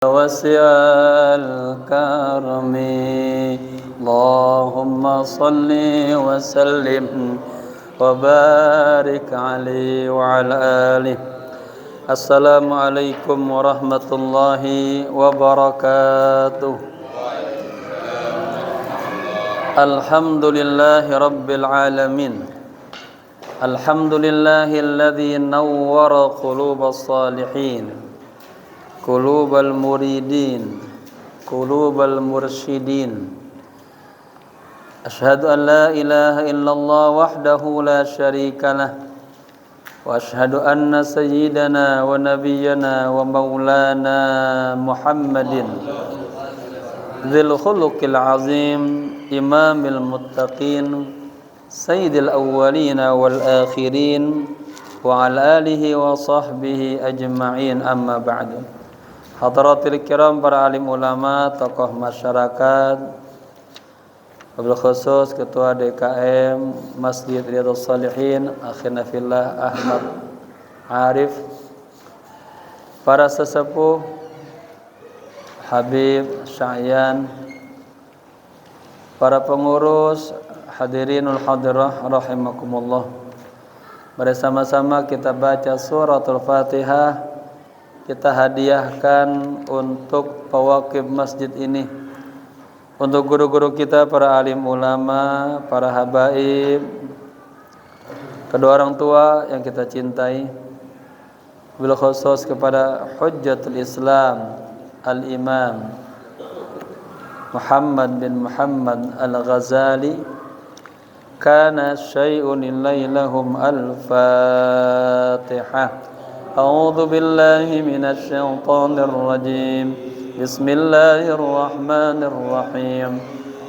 واسع الكرم اللهم صل وسلم وبارك عليه وعلى آله. Assalamualaikum warahmatullahi wabarakatuh. Alhamdulillahi rabbil alamin. Alhamdulillahilladzi nawwara qulubas salihin, qulubal muridin, qulubal mursyidin. Asyhadu an la ilaha illallah wahdahu la syarika lah, wa asyhadu anna sayyidana wa nabiyyana wa maulana Muhammadin dzil khuluqil azim, imamil muttaqin, sayyidil awwalina wal akhirin, wa ala alihi wa sahbihi ajma'in, amma ba'du. Hadaratil kiram, para alim ulama, tokoh masyarakat, wabil khusus Ketua DKM Masjid Riyadhus Shalihin akhina fillah Ahmad Arif, para sesepuh, Habib, Sya'yan, para pengurus, hadirinul hadirah rahimakumullah. Bersama-sama kita baca suratul Fatihah. Kita hadiahkan untuk pewakif masjid ini, untuk guru-guru kita, para alim ulama, para habaib, kedua orang tua yang kita cintai, bil khusus kepada Hujjatul Islam Al-Imam Muhammad bin Muhammad Al-Ghazali. Kana syai'un ilailahum. Al-Fatihah. A'udzu billahi minasy syaithanir rajim. Bismillahirrahmanirrahim.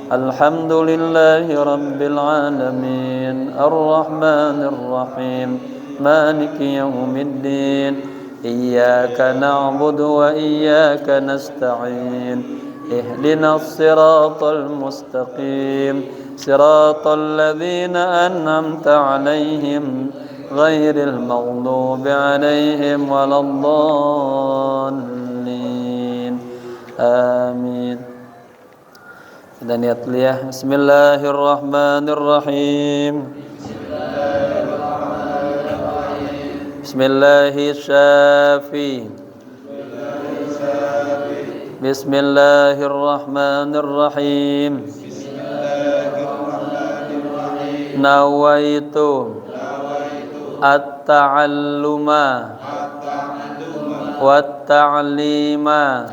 Alhamdulillahi rabbil alamin, arrahmanir rahim, maliki yaumiddin. Iyyaka na'budu wa iyyaka nasta'in. Ihdinas siratal mustaqim, siratal ladzina an'amta 'alaihim ghairil maghdubi 'alaihim waladdallin. Amin. Kita niat liyah. Bismillahirrahmanirrahim. Bismillahirrahmanirrahim. Bismillahirrahmanirrahim. Nawaitu at-ta'alluma wat-ta'lima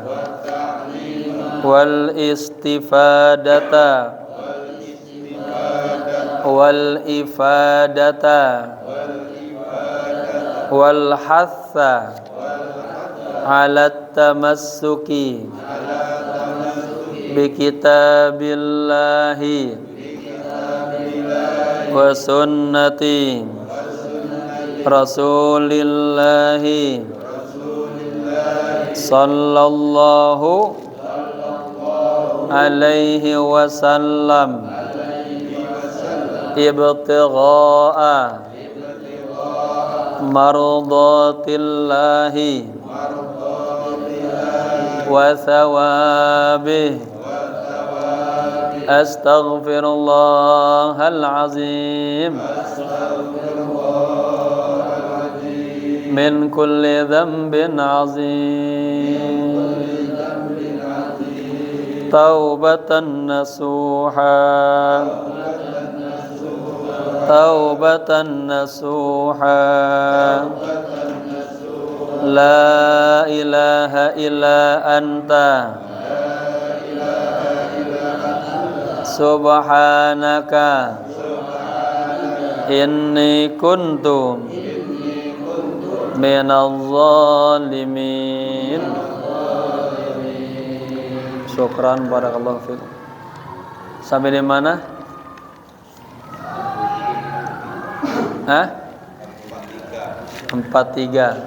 wal istifadata wal ifadata wal hatha ala tamassuki bi kitabillahi wa sunnati rasulillahi sallallahu alaihi wasallam, ibtigha'a mardatillahi wa thawabih. Astaghfirullahal azim min kulli dhanbin azim, taubatan nasuha, taubatan nasuha. La ilaha illa anta subhanaka inni kuntu minadh zalimin. Syukran, barakallahu fiik. Sampai di mana? Hah? 43.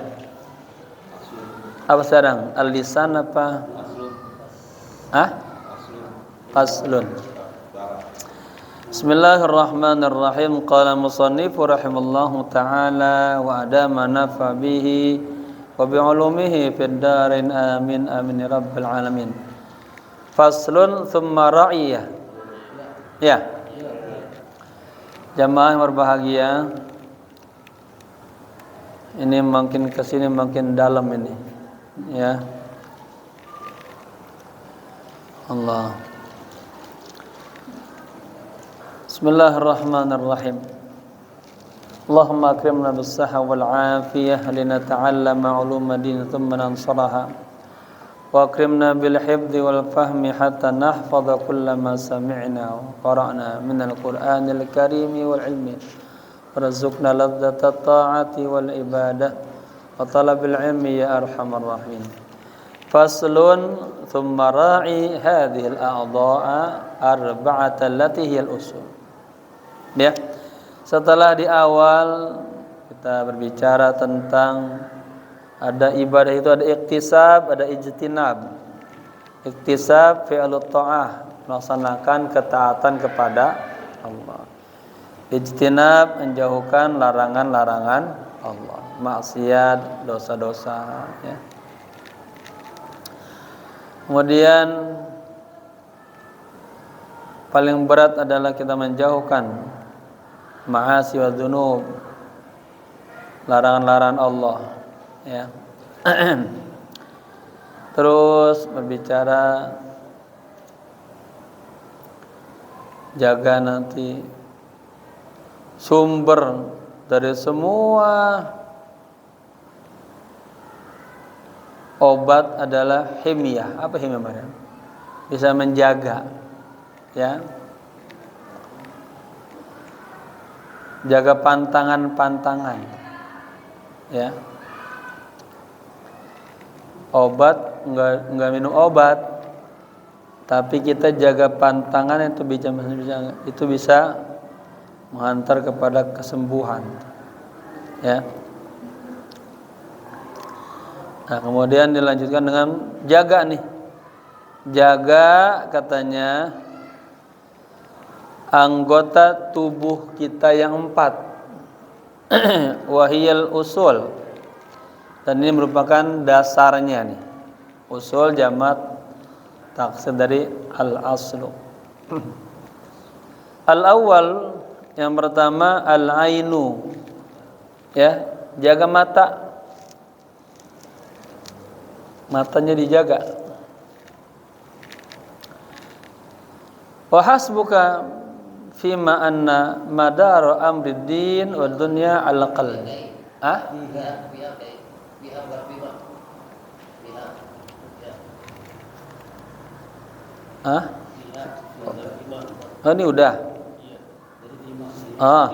Apa sekarang? Al-lisan apa? Hah? Faslun. Bismillahirrahmanirrahim. Qala musannifu rahimallahu ta'ala wa adama nafa bihi wa bi ulumihi fid darin amin amin ya rabbal alamin. Faslun thumma ra'iyah. Ya. Jamaah yang berbahagia, ini makin kesini makin dalam ini, ya. Allah. Bismillahirrahmanirrahim. Allahumma akrimna bis-sihhah wal 'afiyah linata'allama 'uluma din thumma nansaraha. Wa akrimna bil hifdzi wal fahmi hatta nahfadha kulla ma sami'na wa qara'na minal Qur'anil Karim wal ilmi. Warzuqna ladzata ta'ati wal ibadah wa talabil ilmi ya arhamar rahimin. Faslun thumma ra'i hadhihi al-a'dha'a arba'ata allati hiya al-usul. Ya. Setelah di awal kita berbicara tentang ada ibadah itu ada iktisab, ada ijtinab. Iktisab fi'lut ta'ah, melaksanakan ketaatan kepada Allah. Ijtinab menjauhkan larangan-larangan Allah, maksiat, dosa-dosa, ya. Kemudian paling berat adalah kita menjauhkan ma'asi wa dzunub, larangan-larangan Allah, ya. Terus berbicara jaga nanti sumber dari semua obat adalah himyah. Apa himyah, Mariam? Bisa menjaga, ya. Jaga pantangan-pantangan, ya. Obat enggak minum obat, tapi kita jaga pantangan itu bisa menghantar kepada kesembuhan, ya. Nah, kemudian dilanjutkan dengan jaga nih. Jaga katanya anggota tubuh kita yang 4. Wahiyal usul. Dan ini merupakan dasarnya nih. Usul jamak taksir dari al-aslu. Al-awwal, yang pertama al-ainu. Ya, jaga mata. Matanya dijaga. Wa hasbuka fima anna madar amrid din wa dunya al qalbi. Ah? Ah? Oh, ini udah. Ah.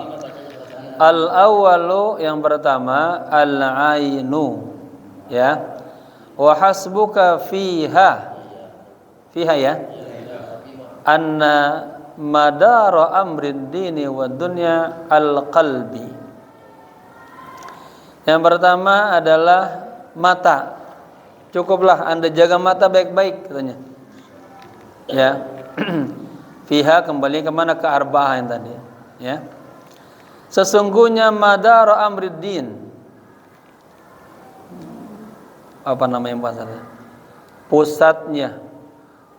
Al-awwalu, yang pertama al-ainu, ya. Wa hasbuka fiha. Fiha, ya. Anna madara amrid dini wa dunya al-qalbi. Yang pertama adalah mata. Cukuplah Anda jaga mata baik-baik katanya. Ya. Fiha kembali kemana? Ke arba'ah yang tadi, ya. Sesungguhnya madara amriddin, apa namanya bahasanya? Pusatnya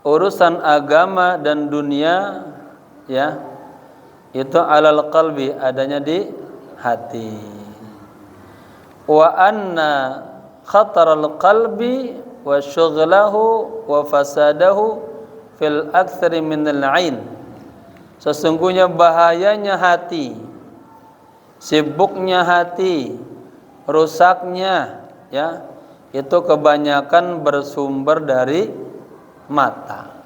urusan agama dan dunia, ya. Itu alal qalbi, adanya di hati. Wa anna khataral qalbi wa syughlahu wa fasadahu fil aktsari minal ain. Sesungguhnya bahayanya hati, sibuknya hati, rusaknya, ya, itu kebanyakan bersumber dari mata.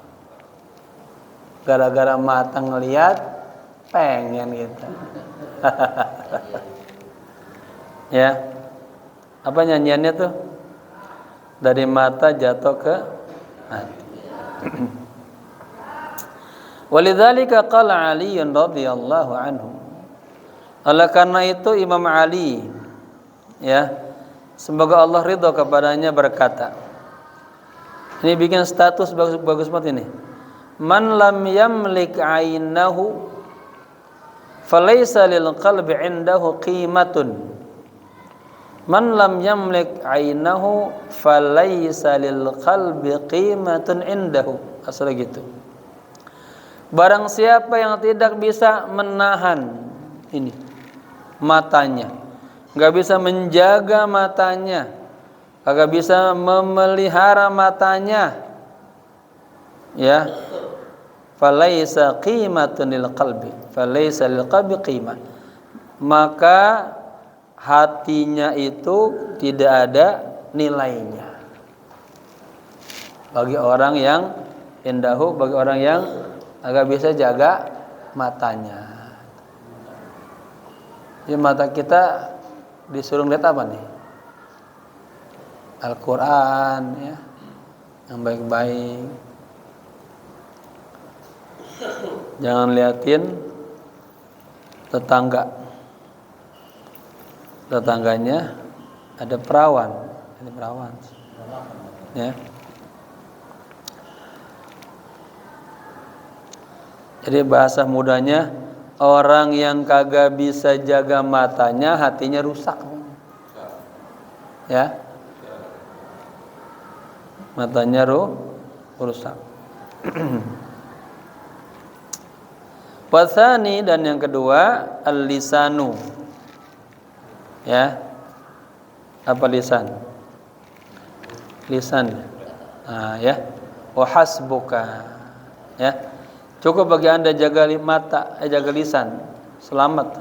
Gara-gara mata ngelihat pengen gitu. Ya. Apa nyanyiannya tuh? Dari mata jatuh ke hati. Walidzalika qala Ali radhiyallahu anhu. Oleh karena itu Imam Ali, ya, semoga Allah ridha kepadanya, berkata, ini bikin status bagus banget ini. Man lam yamlik ainahu falaysa lil qalbi indahu qimatun Man lam yamlik ainahu falaysa lil qalbi qimatun indahu. Asal gitu. Barang siapa yang tidak bisa menahan ini matanya, enggak bisa menjaga matanya, enggak bisa memelihara matanya, ya, falaysa qimatun lil qalbi, falaysa lil qalbi qimah, maka hatinya itu tidak ada nilainya bagi orang yang indahu, bagi orang yang agak bisa jaga matanya. Ya, mata kita disuruh lihat apa nih? Al-Quran, ya, yang baik-baik. Jangan liatin tetangganya ada perawan, ya. Jadi bahasa mudanya, orang yang kagak bisa jaga matanya, hatinya rusak, ya, matanya rusak. Wasani, dan yang kedua, al-lisanu. Ya, apa lisan? Lisan. Nah, ya. Wa hasbuka. Ya. Cukup bagi Anda jaga mata, jaga lisan, selamat.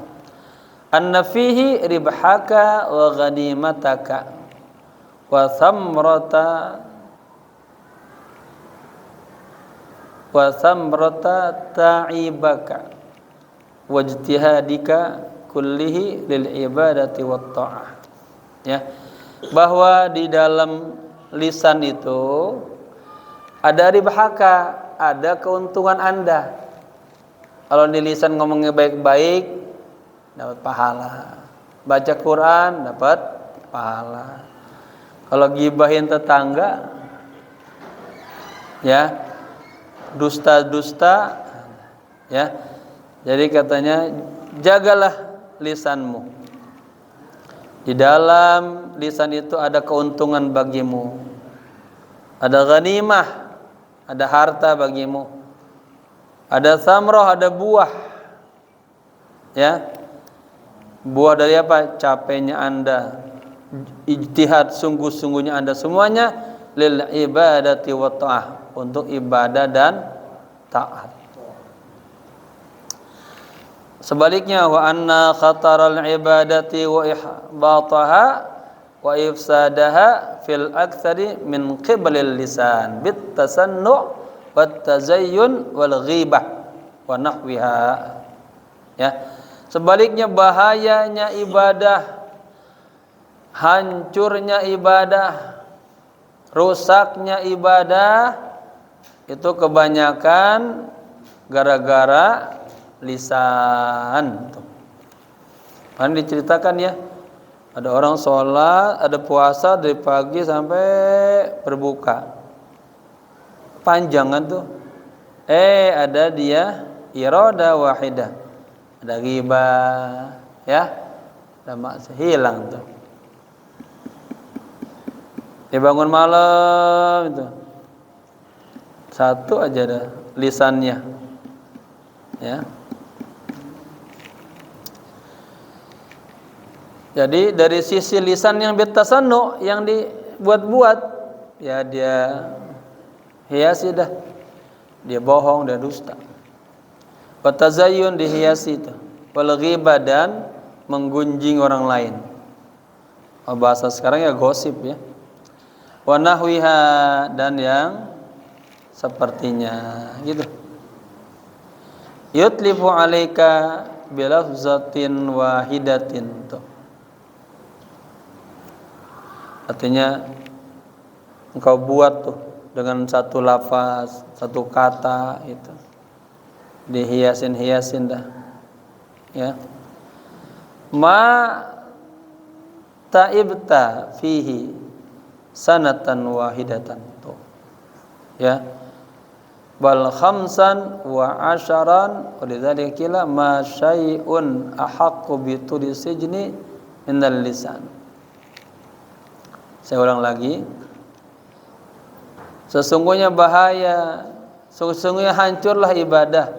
Anna fihi ribhaka wa ghanimataka wa thamrata ta'ibaka wa ijtihadika kullihi lil ibadati wat ta'ah. Ya, bahwa di dalam lisan itu ada ribhaka, ada keuntungan Anda. Kalau di lisan ngomongnya baik-baik, dapat pahala. Baca Quran dapat pahala. Kalau gibahin tetangga, ya, dusta-dusta, ya. Jadi katanya, jagalah lisanmu. Di dalam lisan itu ada keuntungan bagimu, ada ghanimah, ada harta bagimu, ada samroh, ada buah, ya. Buah dari apa? Capeknya Anda, ijtihad, sungguh-sungguhnya Anda, semuanya lil ibadati wa ta'ah, untuk ibadah dan taat. Sebaliknya, wa anna khataral ibadati wa ihbataha wa ifsadaha fil aktsari min qibalil lisan bit tasannu' wat tazayyun wal ghibah wa nahwiha. Ya. Sebaliknya, bahayanya ibadah, hancurnya ibadah, rusaknya ibadah itu kebanyakan gara-gara lisan. Kan diceritakan, ya, ada orang sholat, ada puasa dari pagi sampai berbuka, panjang kan tuh. Ada dia iradah wahidah, ada ghibah, ya, ada maksiat, hilang tuh. Dia bangun malam itu, satu aja ada lisannya, ya. Jadi dari sisi lisan yang bitasannu, yang dibuat-buat, ya, dia hiasi dah, dia bohong dan dusta. Wa tazayyun, dihiasi itu. Wal ghibah, dan menggunjing orang lain. Bahasa sekarang ya gosip, ya. Wa nahwiha, dan yang sepertinya gitu. Yutlifu alaika bilafzatin wahidatin tuh. Artinya engkau buat tuh dengan satu lafaz, satu kata itu, dihiasin dah, ya. Ma ta'ibta fihi sanatan wahidatan tuh, ya. Bal khamsan wa asharan, walidzalika qila ma syai'un ahaqqu bi tuli sijni minal lisan. Saya ulang lagi. Sesungguhnya bahaya, sesungguhnya hancurlah ibadah,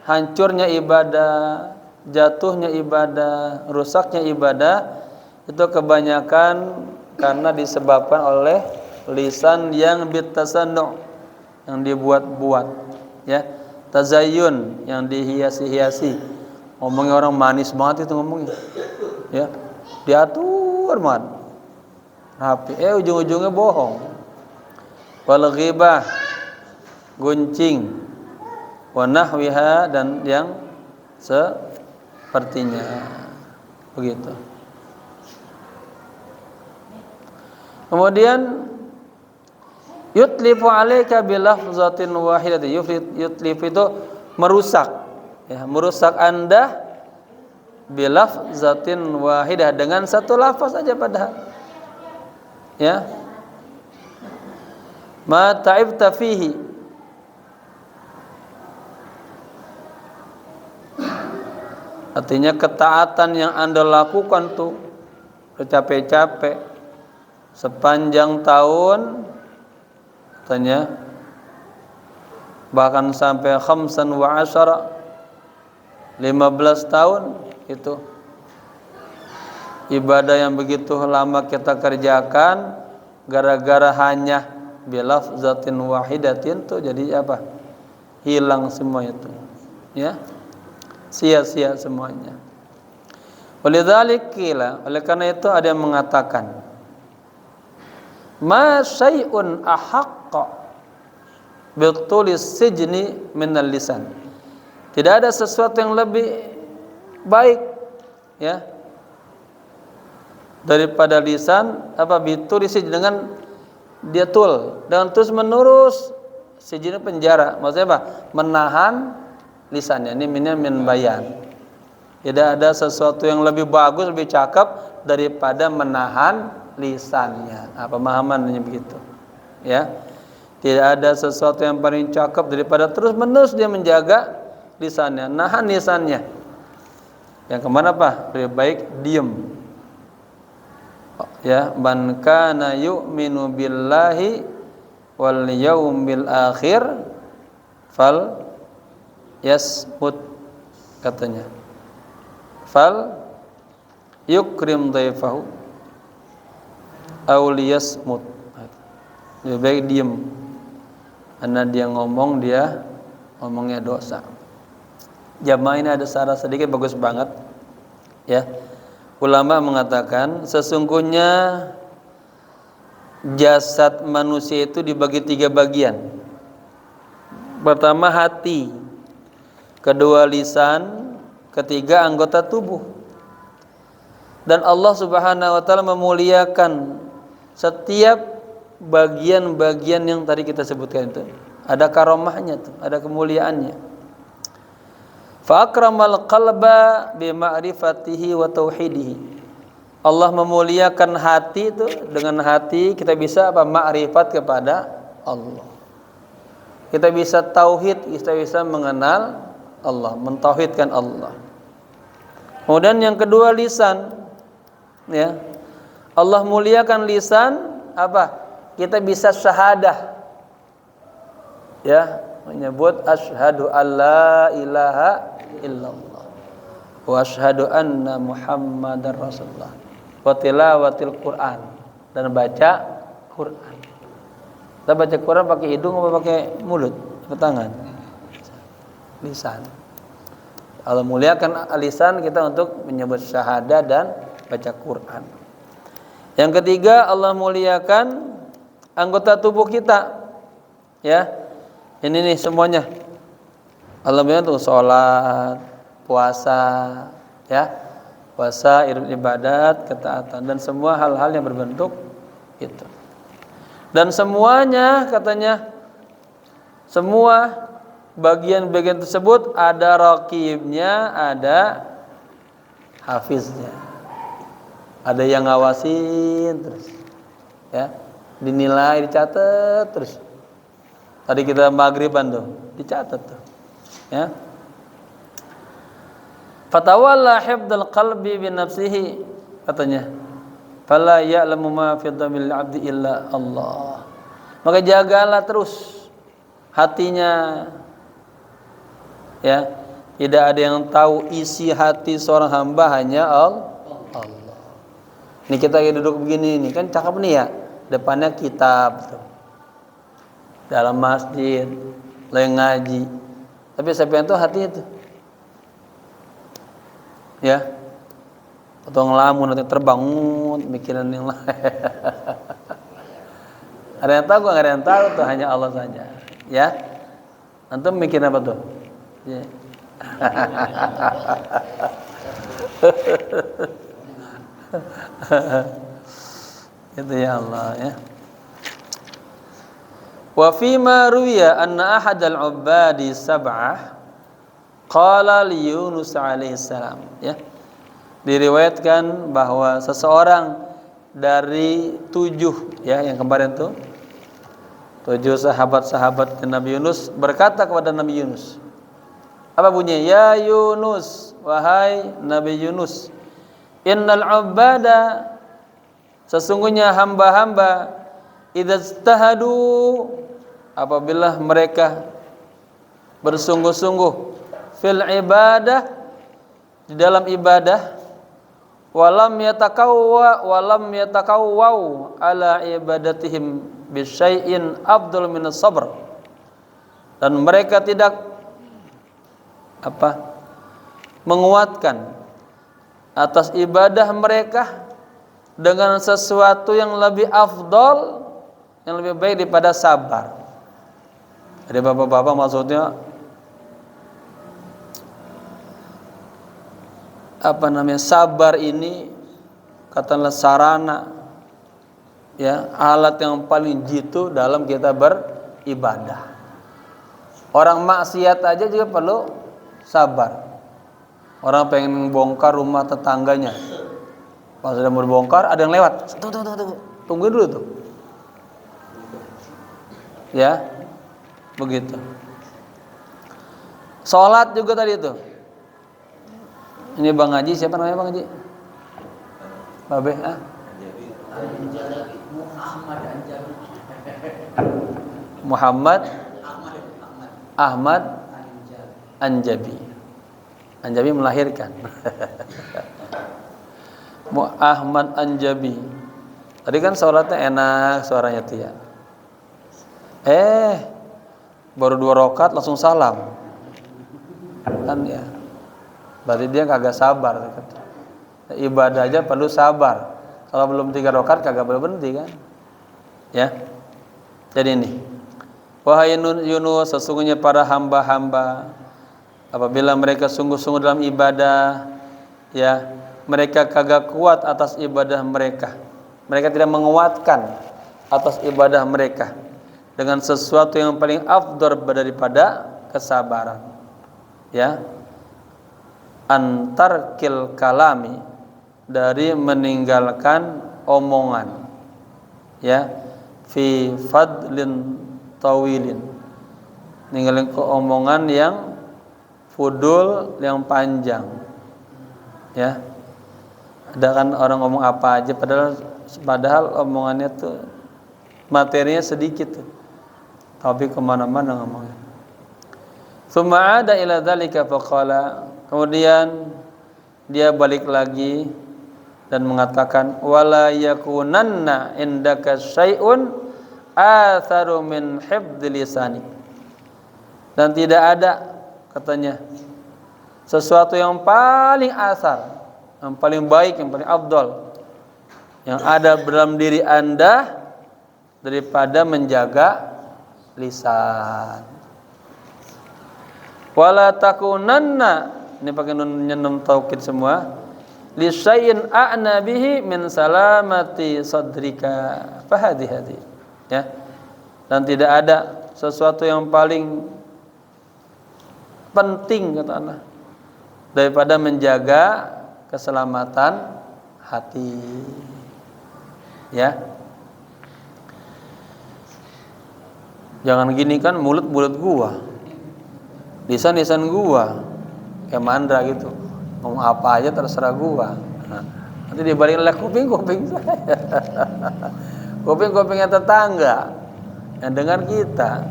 hancurnya ibadah, jatuhnya ibadah, rusaknya ibadah itu kebanyakan karena disebabkan oleh lisan yang bitasannu, yang dibuat-buat, ya, tazayyun, yang dihiasi-hiasi. Ngomongnya orang manis banget itu ngomongnya, ya, diatur banget, rapi, ujung-ujungnya bohong. Wal ghibah, gunjing, wa nahwiha, dan yang sepertinya, begitu. Kemudian yutlifu alaika bilafzatin wahidatin. Yutlif itu merusak, ya, merusak Anda bilafzatin wahidah, dengan satu lafaz saja padahal, ya. Ma ta'ibta fihi, artinya ketaatan yang Anda lakukan tuh capek-capek sepanjang tahun, katanya bahkan sampai 15 tahun, itu ibadah yang begitu lama kita kerjakan gara-gara hanya bilafzatin wahidatin tuh jadi apa? Hilang semua itu, ya, sia-sia semuanya. Walidzalik qila, oleh karena itu ada yang mengatakan, ma syai'un ahaqqa bitulis sijni minal lisan. Tidak ada sesuatu yang lebih baik, ya, daripada lisan, apa, bitulis sijni, dengan dia dengan terus menerus. Sijin penjara, maksudnya apa? Menahan lisannya. Ini min bayan. Tidak ada sesuatu yang lebih bagus, lebih cakep daripada menahan lisannya. Pemahamannya begitu, ya. Tidak ada sesuatu yang paling cakep daripada terus menerus dia menjaga lisannya, nahan lisannya. Yang kemana, apa? Lebih baik diem. Ya, man kana yu'minu billahi wal yaumil akhir fal yasmut, katanya. Fal yukrim dhaifahu aw liyasmut. Lebih baik diem, karena dia ngomong, dia ngomongnya dosa. Jamaah ini ada syarat sedikit bagus banget, ya. Ulama mengatakan sesungguhnya jasad manusia itu dibagi 3 bagian. Pertama hati, kedua lisan, ketiga anggota tubuh. Dan Allah Subhanahu wa taala memuliakan setiap bagian-bagian yang tadi kita sebutkan itu. Ada karomahnya tuh, ada kemuliaannya. Fa akramal qalba bi ma'rifatihi wa tauhidihi. Allah memuliakan hati itu, dengan hati kita bisa apa? Ma'rifat kepada Allah. Kita bisa tauhid, kita bisa mengenal Allah, mentauhidkan Allah. Kemudian yang kedua lisan, ya. Allah muliakan lisan, apa? Kita bisa syahadah, ya, menyebut asyhadu alla ilaha illallah wa asyhadu anna muhammadar rasulullah wa tilawatil Quran, dan baca Quran. Kita baca Quran pakai hidung apa pakai mulut, pakai tangan? Lisan. Allah muliakan lisan kita untuk menyebut syahadah dan baca Quran. Yang ketiga, Allah muliakan anggota tubuh kita, ya. Ini nih semuanya. Allah muliakan tuh sholat, puasa, ya, puasa, ibadat, ketaatan, dan semua hal-hal yang berbentuk itu. Dan semuanya, katanya, semua bagian-bagian tersebut ada raqibnya, ada hafiznya, ada yang ngawasin terus, ya, dinilai, dicatat terus. Tadi kita maghriban tuh, dicatat tuh, ya. Fatawalla hifdzal qalbi bi nafsihi, katanya. fala ya'lamu ma fi dhamil 'abdi illa Allah. Maka jagalah terus hatinya, ya. Tidak ada yang tahu isi hati seorang hamba, hanya Allah. Ini kita duduk begini nih, kan cakep nih ya. Depannya kitab tuh. Dalam masjid, lagi ngaji. Tapi siapa yang tahu hati itu? Ya. Atau ngelamun, atau terbangun mikiran yang lain. Ada yang tahu? Nggak ada yang tahu tuh, hanya Allah saja. Ya. Antum mikir apa tuh? Ya. Itu ya Allah ya. Wa fi ma ruwiya anna ahadal ubadi sab'ah qala li Yunus alaihi salam, ya. Diriwayatkan bahwa seseorang dari 7, ya, yang kemarin tuh 7 sahabat-sahabat Nabi Yunus berkata kepada Nabi Yunus. Apa bunyinya? Ya Yunus, wahai Nabi Yunus, innal ubada, sesungguhnya hamba-hamba, idzastahadu, apabila mereka bersungguh-sungguh fil ibadah, di dalam ibadah, walam yatakawwau ala ibadatihim bisyai'in afdal min sabr, dan mereka tidak menguatkan atas ibadah mereka dengan sesuatu yang lebih afdal, yang lebih baik daripada sabar. Jadi bapak-bapak maksudnya sabar ini katakanlah sarana, ya, alat yang paling jitu dalam kita beribadah. Orang maksiat aja juga perlu sabar. Orang pengen bongkar rumah tetangganya, pas sudah mau bongkar ada yang lewat, tungguin dulu tuh, ya, begitu. Sholat juga tadi itu. Ini Bang Haji, siapa namanya Bang Haji? Babe, Muhammad Ahmad Anjabi. Anjabi melahirkan. Ahmad Anjabi. Tadi kan sholatnya enak suaranya tuh ya. Baru 2 rakaat langsung salam. Kan ya. Berarti dia kagak sabar. Ibadah aja perlu sabar. Kalau belum 3 rakaat kagak boleh berhenti kan. Ya. Jadi ini. Wahai Yunus, sesungguhnya para hamba-hamba, apabila mereka sungguh-sungguh dalam ibadah, ya, mereka kagak kuat atas ibadah mereka. Mereka tidak menguatkan atas ibadah mereka dengan sesuatu yang paling afdal daripada kesabaran. Ya. Antarkil kalami, dari meninggalkan omongan. Ya. Fi fadlin tawilin, ninggalin keomongan yang fudul, yang panjang. Ya, ada kan orang ngomong apa aja padahal omongannya tuh materinya sedikit tuh, tapi kemana-mana ngomongnya. Tsumma ada ila dzalika faqala, kemudian dia balik lagi dan mengatakan, wala yakunanna indaka syai'un atharu min hifdzi lisani, dan tidak ada, katanya, sesuatu yang paling asar, yang paling baik, yang paling afdal yang ada dalam diri Anda daripada menjaga lisan. Wala takunanna, ini pakai nun nyenum taukid semua, li syai'in a'na bihi min salamati sadrika fahadi. Ya, dan tidak ada sesuatu yang paling penting, kata Allah, daripada menjaga keselamatan hati. Ya, jangan gini kan, mulut gua, lisan gua kayak mandra gitu, ngomong apa aja terserah gua. Nanti dibalikin lah kuping saya. Kuping-kupingnya tetangga yang dengar kita,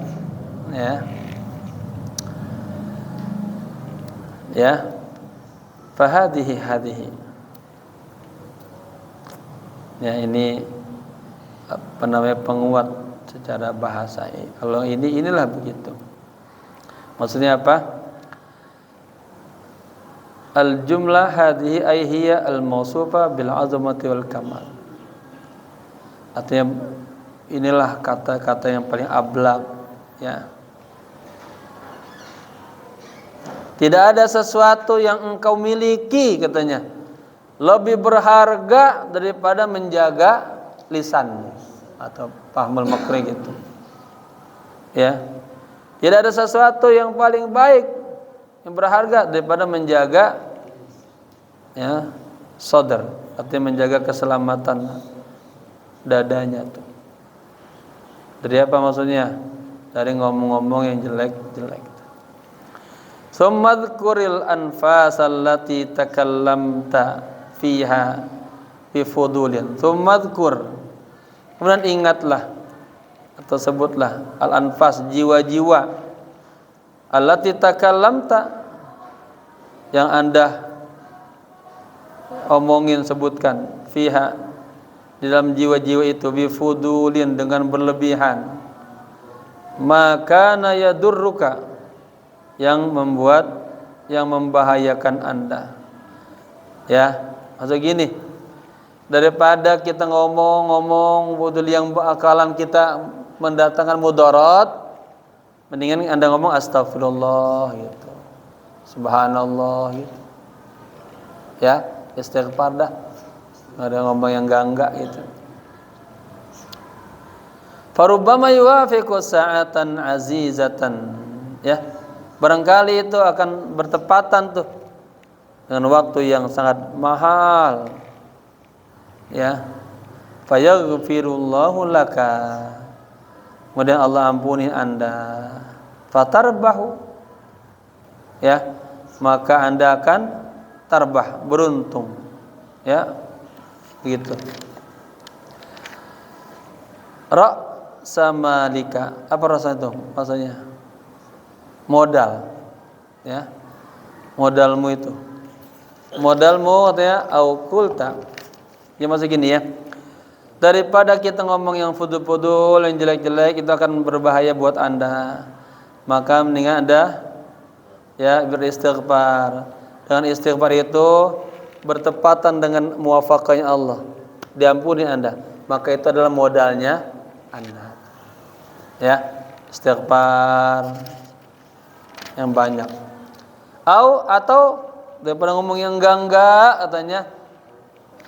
ya. Ya. Hadihi. Ya, ini apa namanya, penguat secara bahasa. Kalau inilah begitu. Maksudnya apa? Al jumlah hadhihi ay hiya al mausufa bil azamati wal kamal. Artinya inilah kata-kata yang paling ablag, ya. Tidak ada sesuatu yang engkau miliki, katanya, lebih berharga daripada menjaga lisanmu, atau fahmul makri gitu. Ya. Tidak ada sesuatu yang paling baik, yang berharga daripada menjaga, ya, sadar, artinya menjaga keselamatan dadanya tuh. Dari apa maksudnya? Dari ngomong-ngomong yang jelek-jelek. Sumadhkuril anfas allati takallamta fiha fi fudulin. Sumadhkur, kemudian ingatlah atau sebutlah al anfas, jiwa-jiwa, allati takallamta, yang Anda omongin, sebutkan, fiha, di dalam jiwa-jiwa itu, bi fudulin, dengan berlebihan, maka yadurruka, yang membahayakan Anda. Ya, maksud gini, daripada kita ngomong fudul yang bakalan kita mendatangkan mudarat, mendingan Anda ngomong astagfirullah gitu, subhanallah gitu, ya, istighfar dah, nggak ada ngomong yang enggak gitu. Farubbama yuwafiqu sa'atan azizatan, ya, barangkali itu akan bertepatan tuh dengan waktu yang sangat mahal, ya. Fayaghfirullahu laka, kemudian Allah ampuni Anda, fatarbahu, ya, maka Anda akan tarbah, beruntung, ya, begitu. Sama lika, apa rasa itu maksudnya? Modal, ya, modalmu itu, modalmu katanya aukulta, ya, masih gini, ya, daripada kita ngomong yang fudul-fudul, yang jelek-jelek, itu akan berbahaya buat Anda, maka mendingan Anda, ya, beristighfar. Dengan istighfar itu bertepatan dengan muwafaqahnya Allah, diampuni Anda, maka itu adalah modalnya Anda, ya, istighfar yang banyak. Atau daripada ngomong yang enggak katanya,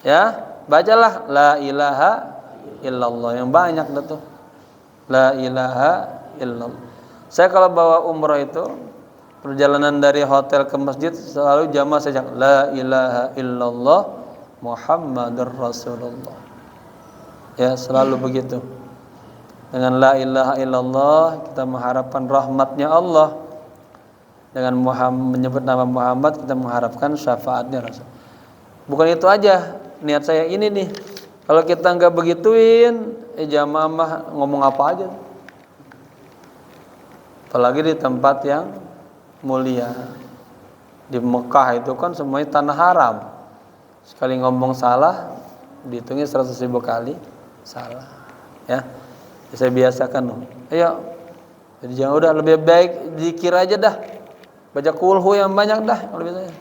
ya, bacalah la ilaha illallah yang banyak dah tuh, la ilaha illallah. Saya kalau bawa umrah itu, perjalanan dari hotel ke masjid selalu jamaah saja la ilaha illallah Muhammadur Rasulullah, ya, selalu begitu. Dengan la ilaha illallah kita mengharapkan rahmatnya Allah, dengan menyebut nama Muhammad kita mengharapkan syafaatnya Rasul. Bukan itu aja niat saya ini nih, kalau kita nggak begituin, jamaah ngomong apa aja, apalagi di tempat yang mulia. Di Mekah itu kan semuanya tanah haram, sekali ngomong salah dihitungnya 100.000 kali salah, ya. Saya biasakan loh, ayo, jadi jangan, udah lebih baik zikir aja dah, baca kulhu yang banyak dah lebih saya,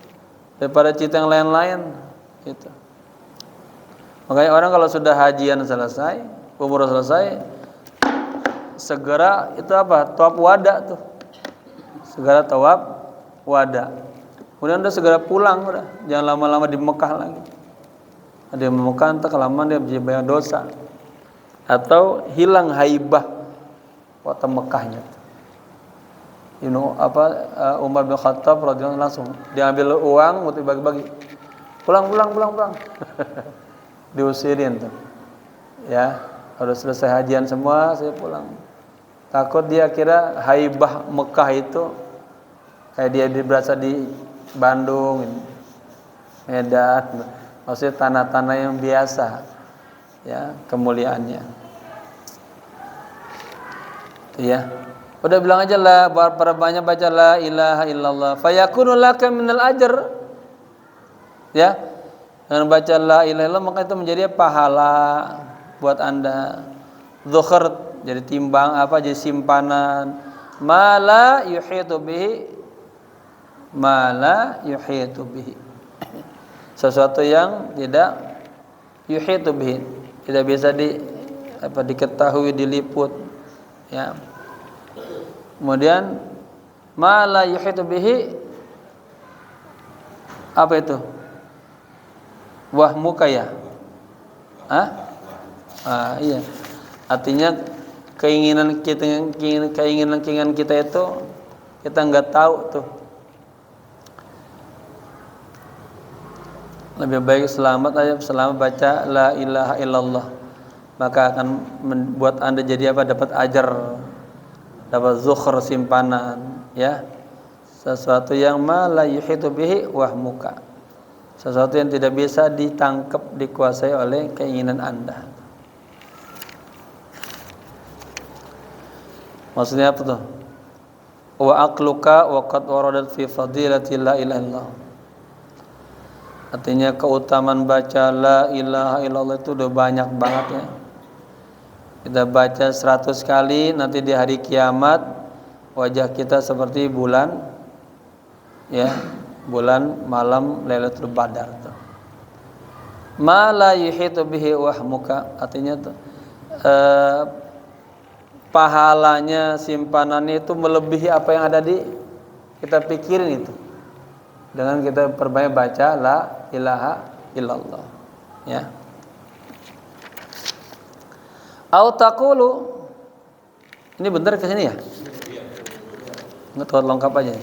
daripada cerita yang lain-lain gitu. Makanya orang kalau sudah hajian selesai, umroh selesai, segera itu apa, tawaf wada tuh, segera tawaf wada, kemudian udah segera pulang, udah jangan lama-lama di Mekah lagi. Ada yang di Mekah entah kelamaan dia jadi banyak dosa, atau hilang haibah kota Mekahnya. Umar bin Khattab radhiyallahu anhu langsung diambil uang, mau dibagi-bagi, pulang diusirin tuh, ya, udah selesai hajian semua, saya pulang. Takut dia kira haibah Mekah itu kayak dia berasa di Bandung, Medan, Maksudnya tanah-tanah yang biasa, ya, kemuliaannya. Ya. Udah bilang aja lah, banyak baca la ilaha illallah, fayakunu laka minal ajr. Ya. Dengan baca la ilaha illallah maka itu menjadi pahala buat Anda. Zuhur jadi timbang apa, jadi simpanan. Mala yuhitu bihi, mala yuhitu bihi. Sesuatu yang tidak yuhitu bihi, tidak bisa diketahui, diliput, ya. Kemudian mala yuhitu bihi, apa itu? Wahmuka ya? Iya. Artinya keinginan kita itu kita nggak tahu tuh. Lebih baik selamat baca la ilaha illallah, maka akan membuat Anda jadi apa? Dapat ajar, dapat zukhur, simpanan, ya. Sesuatu yang ma la yuhitu bihi wahmuka, sesuatu yang tidak bisa ditangkap, dikuasai oleh keinginan Anda. Maksudnya apa tuh? Wa aqluka wa qad waradat fi fadilati la ilaha illallah. Artinya keutamaan baca la ilaha illallah itu udah banyak banget, ya. Kita baca 100 kali, nanti di hari kiamat wajah kita seperti bulan, ya, bulan malam Lailatul Badar tuh. Ma la yuhitu bihi wahmuka, artinya tuh pahalanya, simpanannya itu melebihi apa yang ada di kita pikirin itu. Dengan kita perbanyak baca la ilaha illallah, ya. Au taqulu, ini benar ke sini ya? Enggak tahu, lengkap aja.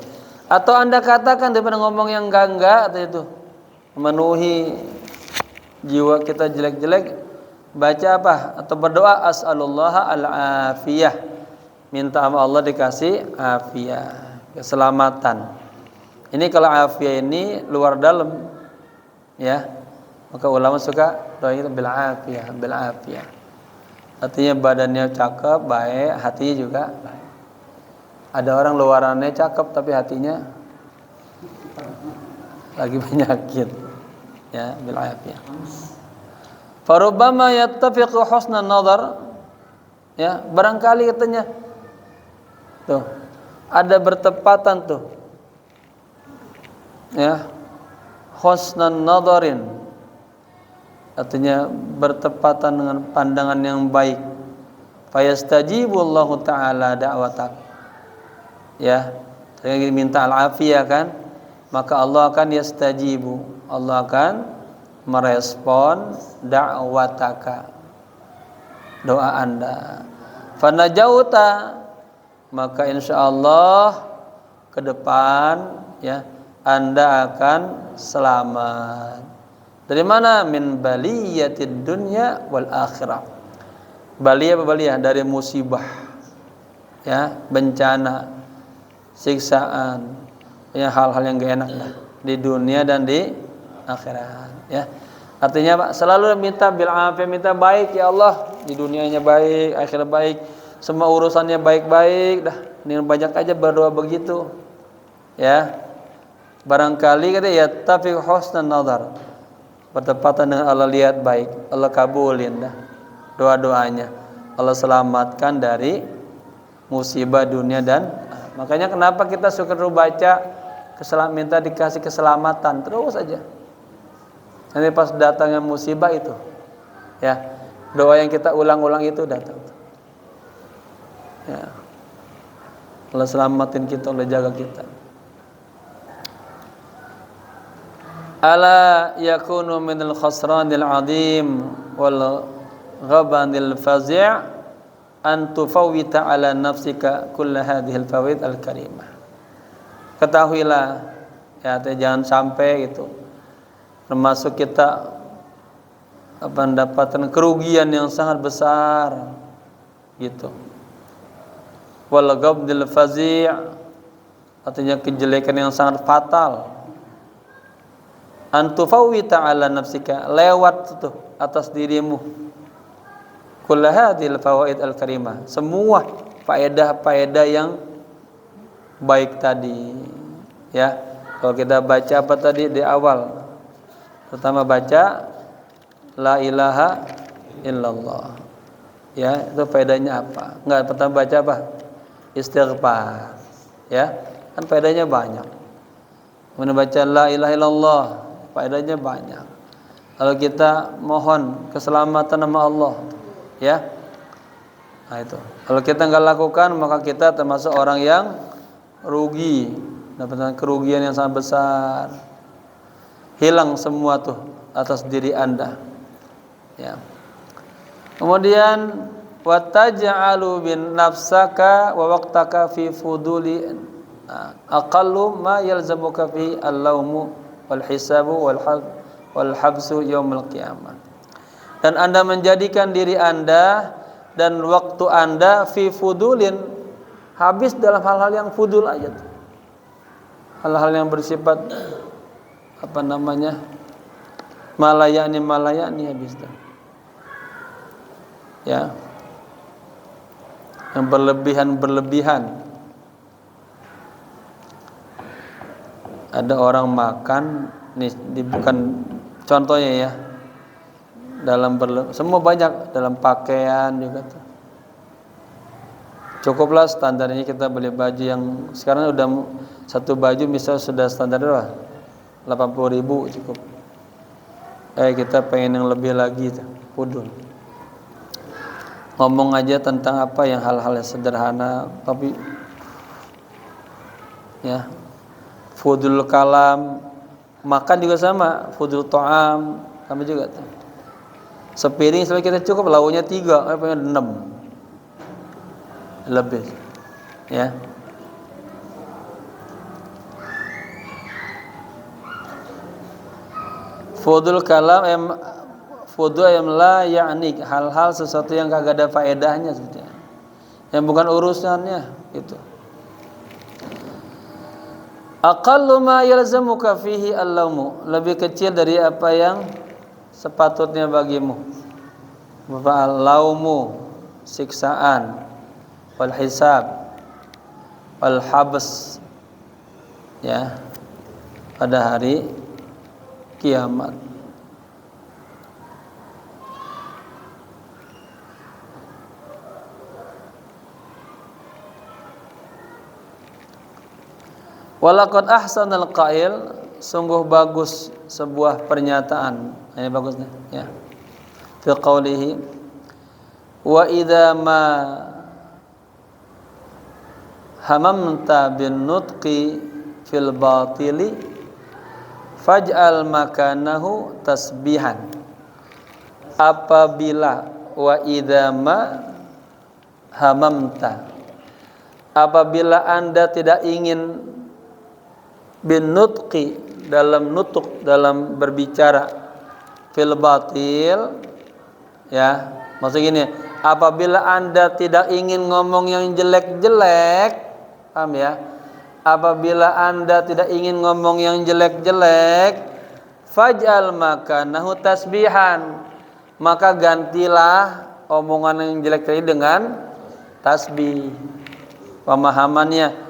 Atau Anda katakan daripada ngomong yang enggak atau itu memenuhi jiwa kita jelek-jelek, baca apa? Atau berdoa as'alullaha al-afiyah, minta sama Allah dikasih afiyah, keselamatan. Ini kalau afiyah ini luar dalam, ya, maka ulama suka doa itu bil afiyah, bil afiyah. Artinya badannya cakep, baik, hatinya juga baik. Ada orang luarannya cakep tapi hatinya lagi penyakit, ya, bil afiyah. Farubbama yattafiqu husnan nazar, ya, barangkali katanya tuh ada bertepatan tuh, ya, husnan nadarin, artinya bertepatan dengan pandangan yang baik. Fayastajibullahu ta'ala da'watak, ya, saya minta al-afiyah kan, maka Allah akan yastajibu, Allah akan merespon da'wataka, doa Anda. Fanajauta, maka insyaallah ke depan, ya, Anda akan selamat. Dari mana? Min baliyatid dunya wal akhirah. Baliyah apa baliyah? Dari musibah, ya, bencana, siksaan, ya, hal-hal yang gak enak lah di dunia dan di akhirat, ya. Artinya Pak, selalu minta bil afiyah, minta baik, ya Allah, di dunianya baik, akhirat baik, semua urusannya baik-baik dah. Ini banyak aja berdoa begitu, ya. Barangkali kata ya tafiq husnan nazar, bertepatan dengan Allah lihat baik, Allah kabulin dah doa-doanya, Allah selamatkan dari musibah dunia dan makanya kenapa kita suka baca minta dikasih keselamatan terus aja. Nanti pas datangnya musibah itu, ya, doa yang kita ulang-ulang itu datang, ya, Allah selamatin kita, Allah jaga kita. Ala yakunu minal khasranil azim wal ghabanil fazi' an tufawwita ala nafsika kull hadhil fawaid al karimah. Ketahuilah, ya, jangan sampai itu termasuk kita mendapatkan kerugian yang sangat besar gitu. Wal ghabdil fazi', artinya kejelekan yang sangat fatal. antufawwita ala nafsika, lewat tuh atas dirimu kullahadil fawaid al karimah, semua faedah-faedah yang baik tadi. Ya, kalau kita baca apa tadi di awal, pertama baca la ilaha illallah, ya itu faedahnya apa? Enggak, pertama baca apa? Istighfar, ya kan faedahnya banyak. Kemudian baca la ilaha illallah, faedahnya banyak. Kalau kita mohon keselamatan nama Allah, ya, nah itu. Kalau kita nggak lakukan, maka kita termasuk orang yang rugi, dapatkan kerugian yang sangat besar. Hilang semua tuh atas diri Anda, ya. Kemudian wataj'alu bin nafsaka wa waqtaka fi fuduli aqallu ma yalzamuka fi al-lawmu wal hisabu wal habsu yaumil qiyamah. Dan Anda menjadikan diri Anda dan waktu Anda fi fudulin, habis dalam hal-hal yang fudul aja tuh. Hal-hal yang bersifat apa namanya? Malayani habis tuh. Ya. Yang berlebihan. Ada orang makan nih, bukan contohnya ya, dalam semua banyak, dalam pakaian juga tuh. Cukuplah standarnya kita beli baju yang sekarang udah satu baju misal sudah standar berapa? 80.000 cukup. Kita pengen yang lebih lagi tuh, pudul. Ngomong aja tentang apa yang hal-hal yang sederhana, tapi ya fudul kalam, makan juga sama, fudul ta'am sama juga tuh. Sepiring sampai kita cukup, lauknya 3, pengen 6 lebih, ya. Fudul kalam fudul yang la ya'ni, hal-hal sesuatu yang kagak ada faedahnya sebetulnya, yang bukan urusannya itu. Aqallu ma yalzamuka fihi al-lawmu, lebih kecil dari apa yang sepatutnya bagimu. Al-lawmu, siksaan, wal hisab, wal habs, ya, pada hari kiamat. Walaqad ahsanal qail, sungguh bagus sebuah pernyataan. Ini bagusnya, ya. Fi qaulihi wa idza ma hamamta bin nutqi fil batili faj'al makanahu tasbihan. Apabila wa idza ma hamamta, apabila Anda tidak ingin bin nutqi, dalam nutuk, dalam berbicara, fil batil, ya, maksud gini, apabila Anda tidak ingin ngomong yang jelek-jelek, paham ya, apabila Anda tidak ingin ngomong yang jelek-jelek, faj'al makanahu tasbihan, maka gantilah omongan yang jelek tadi dengan tasbih. Pemahamannya,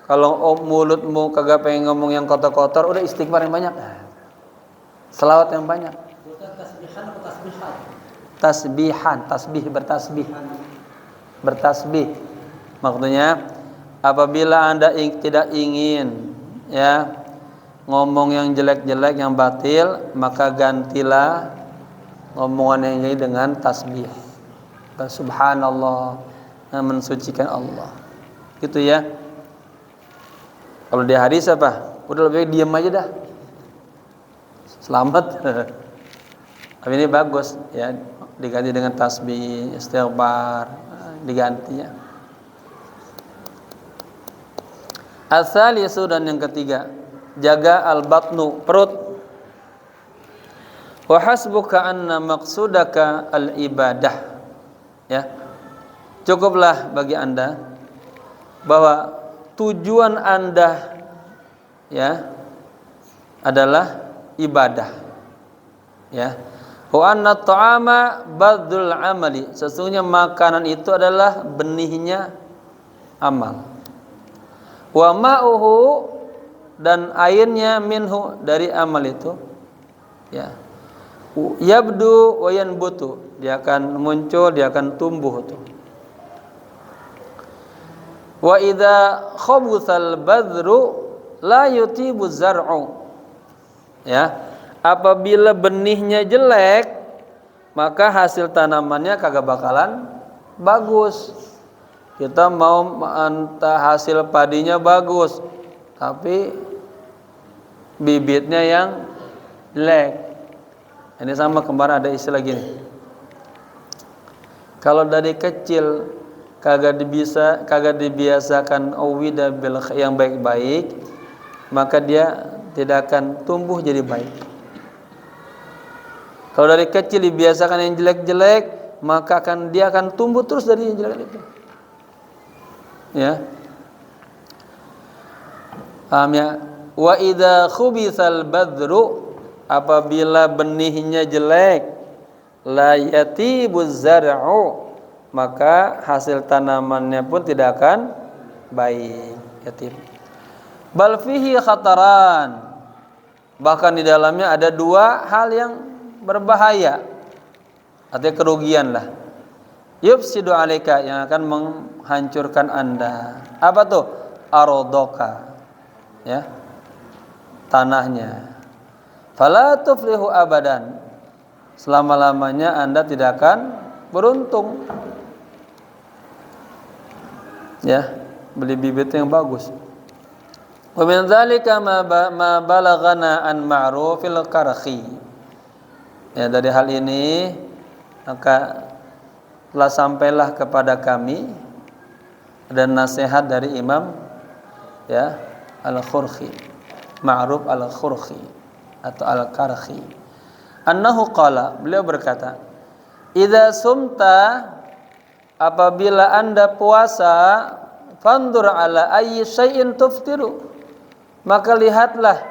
kalau mulutmu kagak pengen ngomong yang kotor-kotor, udah istighfar yang banyak, selawat yang banyak. Tasbihan atau tasbihan? Tasbihan, tasbih, bertasbih. Maksudnya, apabila Anda tidak ingin, ya, ngomong yang jelek-jelek, yang batil, maka gantilah ngomongan yang jelek dengan tasbih. Subhanallah, mensucikan Allah. Gitu ya. Kalau di hadis apa? Udah lebih baik diam aja dah. Selamat. Tapi ini bagus ya, diganti dengan tasbih, istighfar, diganti ya. As-salisu, dan yang ketiga, jaga al-batnu, perut. Wa hasbuka anna maqsudaka al-ibadah. Ya. Cukuplah bagi Anda bahwa tujuan Anda, ya, adalah ibadah. Ya. Wa anna ta'ama badul amali. Sesungguhnya makanan itu adalah benihnya amal. Wa ma'uhu, dan airnya minhu, dari amal itu, ya, yabdu wa yanbutu, dia akan muncul, dia akan tumbuh tuh. Wa idza khabuthal badru la yutibu zar'u, ya, apabila benihnya jelek maka hasil tanamannya kagak bakalan bagus. Kita mau entah hasil padinya bagus tapi bibitnya yang jelek. Ini sama kemarin ada istilah gini. Kalau dari kecil kagak dibiasakan awida bil yang baik-baik, maka dia tidak akan tumbuh jadi baik. Kalau dari kecil dibiasakan yang jelek-jelek, maka dia akan tumbuh terus dari yang jelek itu. Ya. Paham ya? Wa idza khubithal badru, apabila benihnya jelek, la yatibuz zar'u, maka hasil tanamannya pun tidak akan baik. Yatim. Bal fihi khataran, bahkan di dalamnya ada dua hal yang berbahaya, artinya kerugian lah. Yufsidu alaika, yang akan menghancurkan Anda. Apa tuh? Arodoka, ya, tanahnya. Fala tuflihu abadan, selama-lamanya Anda tidak akan beruntung. Ya, beli bibit yang bagus. Wa min dzalika ma balaghana an ma'rufil karhi. Ya, dari hal ini maka telah sampailah kepada kami dan nasihat dari Imam, ya, Al-Khurhi, Ma'ruf Al-Khurhi atau Al-Karhi. Annahu qala, beliau berkata, idza sumta, apabila Anda puasa, fandur ala ayyi syai'in tuftiru, maka lihatlah,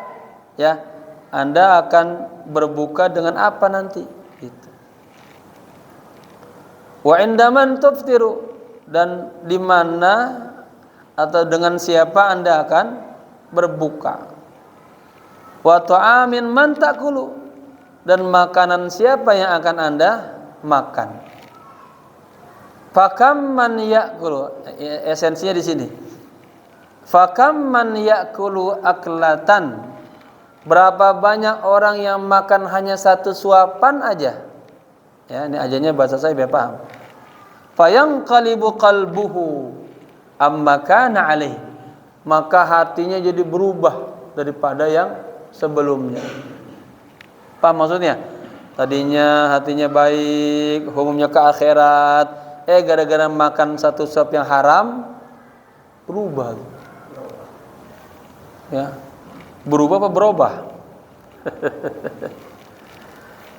ya, Anda akan berbuka dengan apa nanti gitu. Wa indaman tuftiru, dan di mana atau dengan siapa Anda akan berbuka. Wa ta'amin man ta'kulu, dan makanan siapa yang akan Anda makan. Fakam man ya'kulu, esensinya di sini. Fakam man ya'kulu aklatan, berapa banyak orang yang makan hanya satu suapan aja. Ya, ini ajanya bahasa saya biar paham. Fayanqalibu qalbuhu amma kana alaih, maka hatinya jadi berubah daripada yang sebelumnya. Paham maksudnya? Tadinya hatinya baik, umumnya ke akhirat, gara-gara makan satu suap yang haram berubah. Ya. Berubah apa berubah?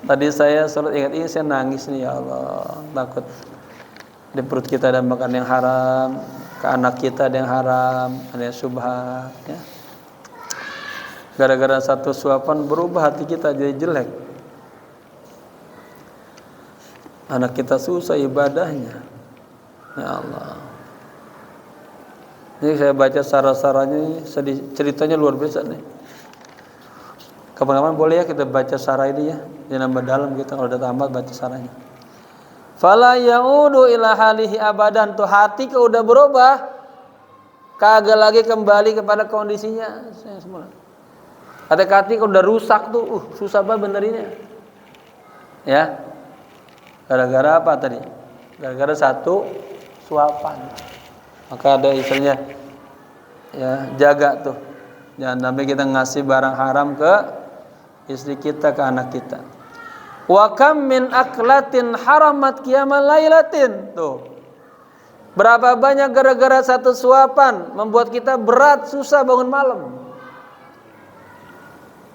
Tadi saya sholat ingat ini, saya nangis nih, ya Allah, takut di perut kita ada makan yang haram, ke anak kita ada yang haram, ada yang syubhat, ya. Gara-gara satu suapan berubah hati kita jadi jelek. Anak kita susah ibadahnya, ya Allah. Ini saya baca sarah-sarahnya, ceritanya luar biasa nih. Kapan-kapan boleh ya kita baca sarah ini, ya, yang nambah dalam kita kalau udah tambah baca sarahnya. Fala yaudu ila halihi abadan, tuh hati kalau udah berubah kagak lagi kembali kepada kondisinya semula. Hati kalau udah rusak tuh susah banget benerinnya. Ya. Gara-gara apa tadi? Gara-gara satu suapan. Maka ada istilahnya, ya, jaga tuh. Jangan sampai kita ngasih barang haram ke istri kita, ke anak kita. Wa kam min aklatin haramat qiyamal lailatin. Tuh. Berapa banyak gara-gara satu suapan membuat kita berat, susah bangun malam.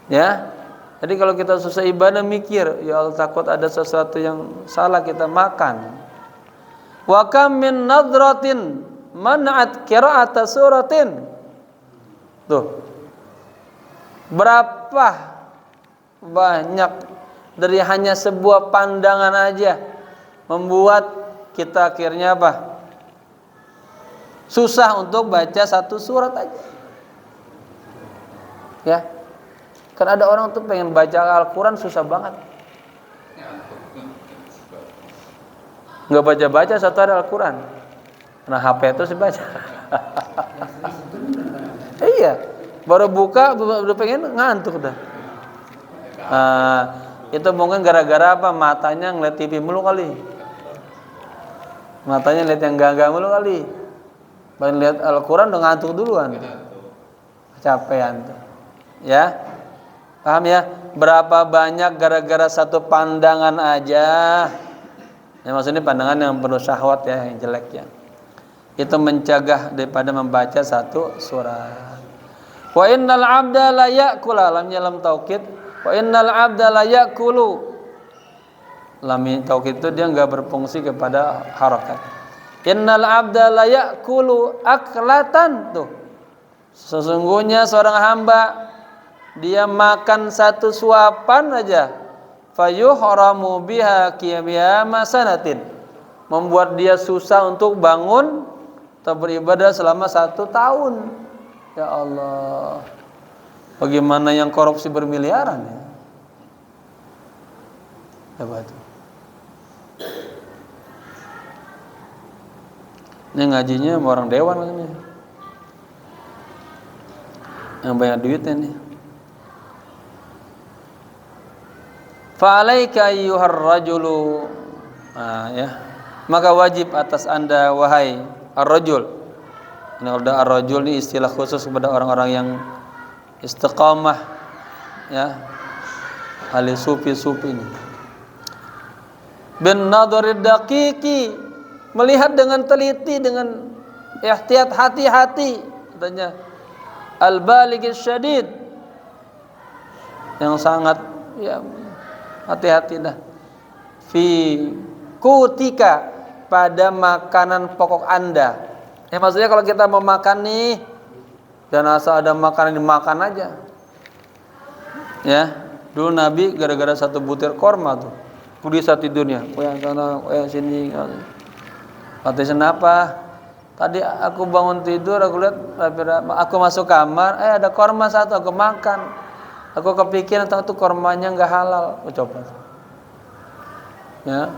Ya. Jadi kalau kita susah ibadah mikir, ya Allah, takut ada sesuatu yang salah kita makan. Wa kam min nadratin man'at qira'ata suratin. Tuh. Berapa banyak. Dari hanya sebuah pandangan aja membuat kita akhirnya apa? Susah untuk baca satu surat aja. Ya. Kan ada orang tuh pengen baca Al-Quran susah banget. Nggak baca-baca satu hari Al-Quran. Nah HP itu sih baca. Iya. Baru buka udah pengen ngantuk dah. Itu mungkin gara-gara apa? Matanya ngeliat TV mulu kali. Matanya lihat yang enggak mulu kali. Baru lihat Al-Quran udah ngantuk duluan. Kecapean tuh. Ya. Paham ya? Berapa banyak gara-gara satu pandangan aja. Ya, maksudnya pandangan yang penuh syahwat ya, yang jelek ya. Itu mencegah daripada membaca satu surat. Wa innal 'abda la ya'kulu, lamnya lam taukid. Wa innal 'abda la ya'kulu. Lam taukid itu dia enggak berfungsi kepada harakat. Innal 'abda la ya'kulu aklatan tuh. Sesungguhnya seorang hamba dia makan satu suapan aja, fayuhramu biha qiyama sanatin, membuat dia susah untuk bangun atau beribadah selama 1 tahun. Ya Allah, bagaimana yang korupsi bermiliaran ya? Coba tuh. Ini ngajinya sama orang dewan katanya, yang banyak duitnya nih. Fa'alaika ayyuhar rajulu, ya, maka wajib atas anda wahai ar-rajul. Ini udah ar-rajul ini istilah khusus kepada orang-orang yang istiqamah, ya, ahli sufi-sufi ini. Bin nadharid daqiqi, melihat dengan teliti, dengan ihtiyat, hati-hati katanya. Al-baligh syadid, yang sangat ya hati-hati dah. Fi kutika, pada makanan pokok anda. Ya maksudnya kalau kita mau makan nih, jangan asal ada makanan dimakan aja. Ya, dulu Nabi gara-gara satu butir korma tuh, gelisah tidurnya. Yang sana, yang sini. Katanya apa? Tadi aku bangun tidur, aku lihat, aku masuk kamar, ada korma satu, aku makan. Aku kepikiran tahu tuh kormanya nggak halal, aku coba. Ya.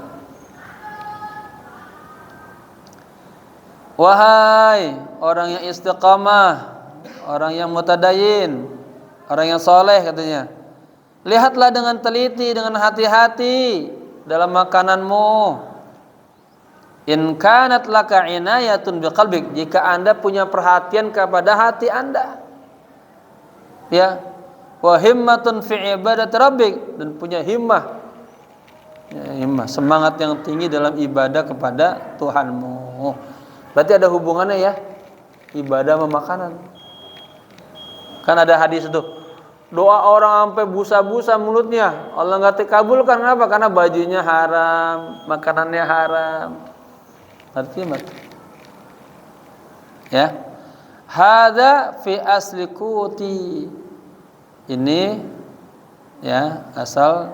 Wahai orang yang istiqamah, orang yang mutadayin, orang yang soleh katanya, lihatlah dengan teliti, dengan hati-hati dalam makananmu. In kanat laka inayatun biqalbik, jika anda punya perhatian kepada hati anda, ya, wa himmatun fi ibadat rabbik, dan punya himmah, ya, himmah, semangat yang tinggi dalam ibadah kepada Tuhanmu. Berarti ada hubungannya ya, ibadah sama makanan. Kan ada hadis itu, doa orang sampai busa-busa mulutnya, Allah nggak dikabulkan. Kenapa? Karena bajunya haram, makanannya haram. Artinya ya, hadza fi asli quti, ini ya asal,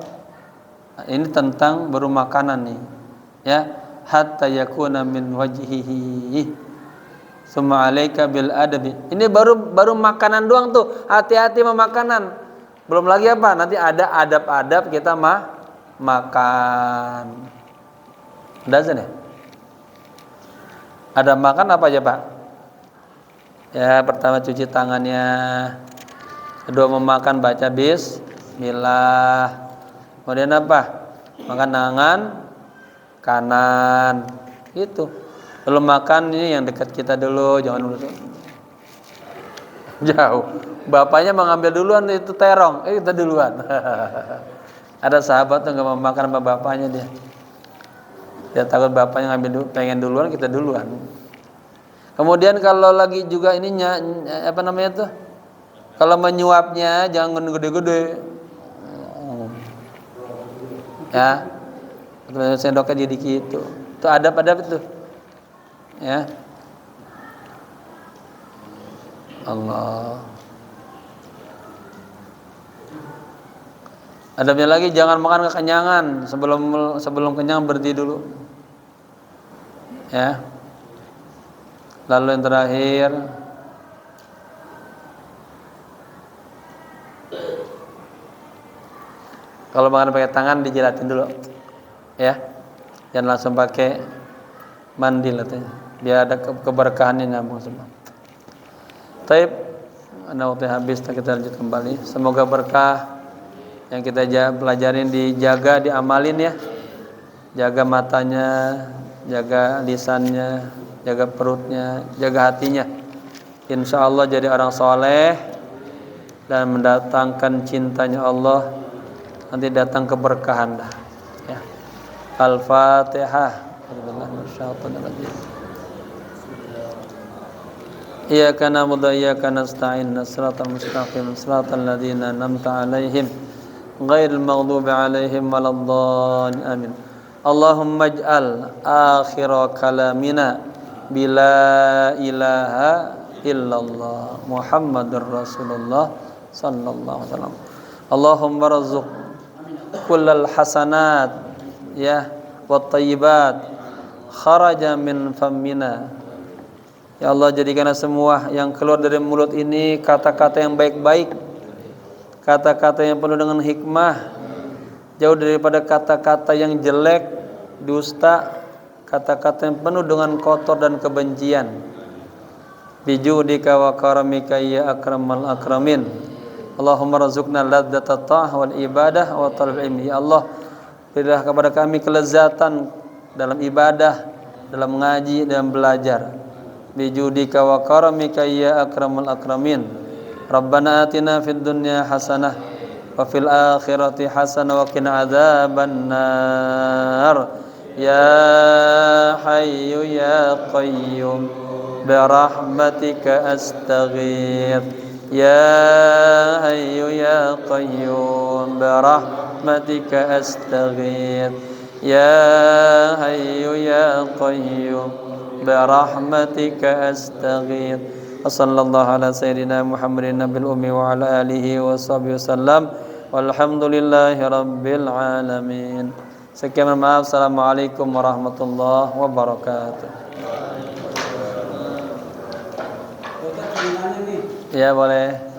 ini tentang baru makanan nih ya. Hatta yakuna min wajhihi summa alaika bil adabi, ini baru makanan doang tuh, hati-hati sama makanan. Belum lagi apa, nanti ada adab-adab kita makan. Udah ya? Ada makan apa aja Pak? Ya, pertama cuci tangannya, kedua memakan baca bismillah, kemudian apa? Makan tangan kanan, itu. Belum makan ini yang dekat kita dulu, jangan dulu jauh. Bapaknya mengambil duluan itu terong, kita duluan. Ada sahabat tuh nggak mau makan sama bapaknya dia. Dia takut bapaknya ngambil dulu, pengen duluan, kita duluan. Kemudian kalau lagi juga ininya apa namanya tuh? Kalau menyuapnya jangan gede-gede. Ya. Sendoknya jadi gitu. Itu adab-adab itu. Ya. Allah. Adabnya lagi jangan makan kekenyangan, sebelum kenyang berhenti dulu. Ya. Lalu yang terakhir, kalau makan pakai tangan dijilatin dulu. Ya. Jangan langsung pakai mandil katanya. Biar ada keberkahannya nyambung semua. Taib, karena waktu habis kita lanjut kembali. Semoga berkah yang kita pelajarin dijaga, diamalin ya. Jaga matanya, jaga lisannya, jaga perutnya, jaga hatinya. Insya Allah jadi orang soleh dan mendatangkan cintanya Allah. Nanti datang keberkahan dah. Ya. Al-Fatihah. Iyyaka na'budu wa iyyaka nasta'in. Shiratal mustaqim, shiratal ladzina an'amta 'alaihim ghairil maghdubi 'alaihim waladdallin. Amin. Allahumma ij'al akhira kalamina bila ilaha illallah Muhammadur Rasulullah sallallahu alaihi wasallam. Allahumma rzuq kullal hasanat ya wat thayyibat kharaja min fammina. Ya Allah, jadikanlah semua yang keluar dari mulut ini kata-kata yang baik-baik, kata-kata yang penuh dengan hikmah, jauh daripada kata-kata yang jelek, dusta, kata-kata yang penuh dengan kotor dan kebencian. Bijudika wa karamika ya akramal akramin. Allahumma rzuqna ladzata ta'ah wal ibadah wa talab ilmi. Ya Allah, berilah kepada kami kelezatan dalam ibadah, dalam mengaji dan belajar. Bijudika wa karamika ya akramal akramin. Rabbana atina fid dunya hasanah wa fil akhirati hasanah wa qina adzabannar. Ya hayyu ya qayyum bi rahmatika astaghith. Ya hayyu ya qayyum bi rahmatika astaghith. Ya hayyu ya qayyum برحمتك أستغيث وصلى الله على سيدنا محمد النبي الأمي وعلى آله وصحبه وسلم والحمد لله رب العالمين. Sekian, maaf. Assalamualaikum warahmatullahi wabarakatuh. Ya boleh.